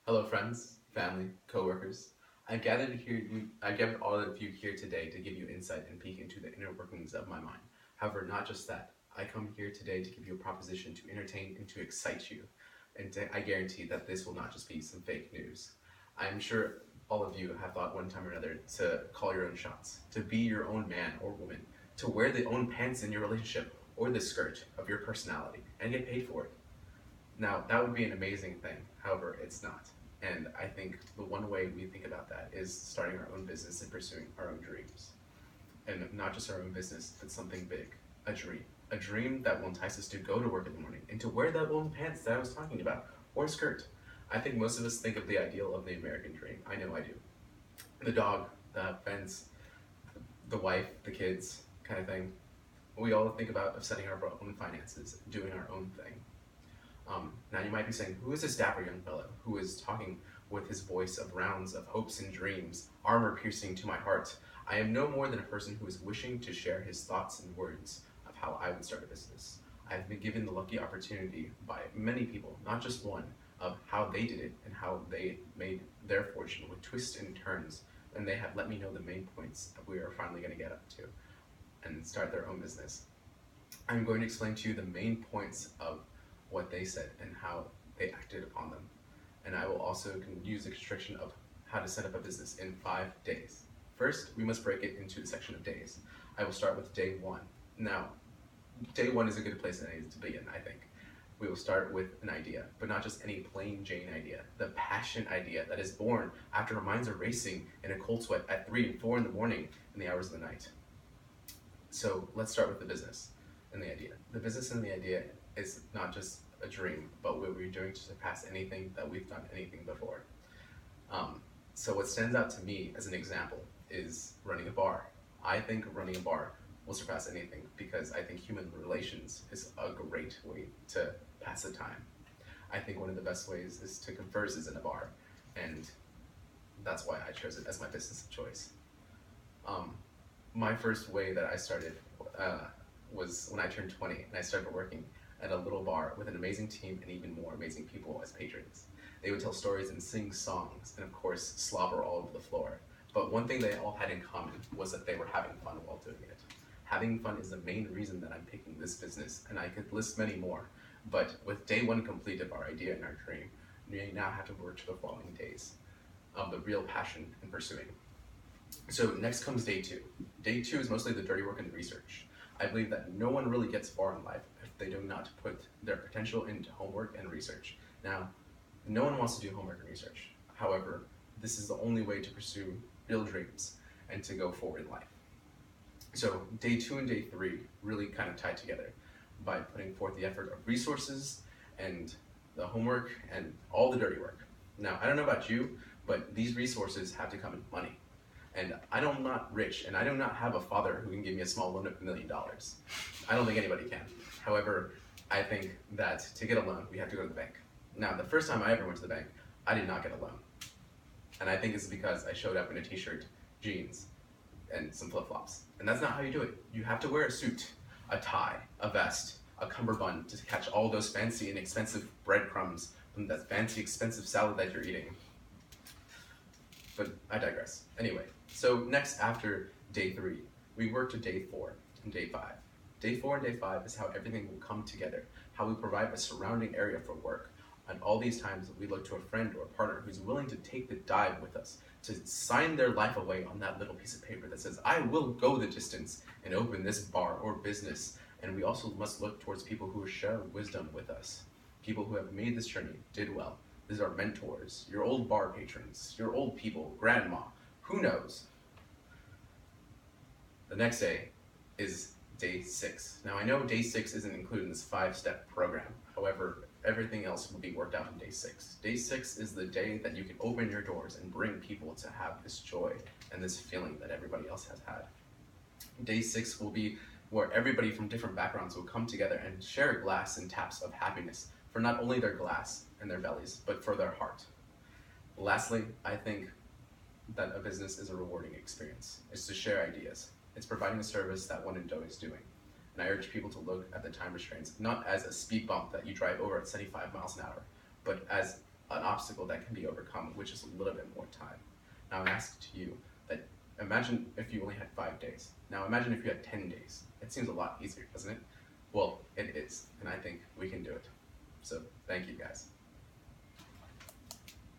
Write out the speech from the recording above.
Hello, friends, family, coworkers. I've gathered all of you here today to give you insight and peek into the inner workings of my mind. However, not just that. I come here today to give you a proposition to entertain and to excite you. I guarantee that this will not just be some fake news. I'm sure all of you have thought one time or another to call your own shots, to be your own man or woman, to wear the own pants in your relationship or the skirt of your personality and get paid for it. Now, that would be an amazing thing. However, it's not. And I think the one way we think about that is starting our own business and pursuing our own dreams. And not just our own business, but something big, a dream. A dream that will entice us to go to work in the morning and to wear that old pants that I was talking about, or skirt. I think most of us think of the ideal of the American dream. I know I do. The dog, the fence, the wife, the kids, kind of thing. We all think about of setting our own finances, doing our own thing. Now you might be saying, who is this dapper young fellow who is talking with his voice of rounds of hopes and dreams, armor piercing to my heart? I am no more than a person who is wishing to share his thoughts and words of how I would start a business. I've been given the lucky opportunity by many people, not just one, of how they did it and how they made their fortune with twists and turns, and they have let me know the main points that we are finally going to get up to and start their own business. I'm going to explain to you the main points of what they said and how they acted upon them. And I will also use the constriction of how to set up a business in 5 days. First, we must break it into the section of days. I will start with day one. Now, day one is a good place to begin, I think. We will start with an idea, but not just any plain Jane idea. The passion idea that is born after our minds are racing in a cold sweat at 3 and 4 in the morning in the hours of the night. So let's start with the business and the idea. The business and the idea is not just a dream, but what we're doing to surpass anything that we've done anything before. So what stands out to me as an example is running a bar. I think running a bar will surpass anything because I think human relations is a great way to pass the time. I think one of the best ways is to converse is in a bar, and that's why I chose it as my business of choice. Um, my first way that I started was when I turned 20 and I started working at a little bar with an amazing team and even more amazing people as patrons. They would tell stories and sing songs and, of course, slobber all over the floor. But one thing they all had in common was that they were having fun while doing it. Having fun is the main reason that I'm picking this business, and I could list many more. But with day one complete of our idea and our dream, we now have to work to the following days of the real passion in pursuing. So next comes day two. Day two is mostly the dirty work and research. I believe that no one really gets far in life if they do not put their potential into homework and research. Now, no one wants to do homework and research. However, this is the only way to pursue real dreams and to go forward in life. So day two and day three really kind of tie together by putting forth the effort of resources and the homework and all the dirty work. Now, I don't know about you, but these resources have to come in money. And I'm not rich, and I do not have a father who can give me a small loan of $1 million. I don't think anybody can. However, I think that to get a loan, we have to go to the bank. Now, the first time I ever went to the bank, I did not get a loan. And I think it's because I showed up in a t-shirt, jeans, and some flip-flops. And that's not how you do it. You have to wear a suit, a tie, a vest, a cummerbund to catch all those fancy and expensive breadcrumbs from that fancy, expensive salad that you're eating. But I digress. Anyway, so next after day three, we work to day four and day five. Day four and day five is how everything will come together, how we provide a surrounding area for work. And all these times we look to a friend or a partner who's willing to take the dive with us, to sign their life away on that little piece of paper that says, I will go the distance and open this bar or business. And we also must look towards people who share wisdom with us, people who have made this journey, did well. These are mentors, your old bar patrons, your old people, grandma, who knows? The next day is day 6. Now I know day 6 isn't included in this 5-step program. However, everything else will be worked out in day 6. Day 6 is the day that you can open your doors and bring people to have this joy and this feeling that everybody else has had. Day 6 will be where everybody from different backgrounds will come together and share a glass and taps of happiness for not only their glass and their bellies, but for their heart. Lastly, I think that a business is a rewarding experience. It's to share ideas. It's providing a service that one and dough is doing. And I urge people to look at the time restraints not as a speed bump that you drive over at 75 miles an hour, but as an obstacle that can be overcome, which is a little bit more time. Now I ask to you that imagine if you only had 5 days. Now imagine if you had 10 days. It seems a lot easier, doesn't it? Well, it is, and I think we can do it. So thank you guys.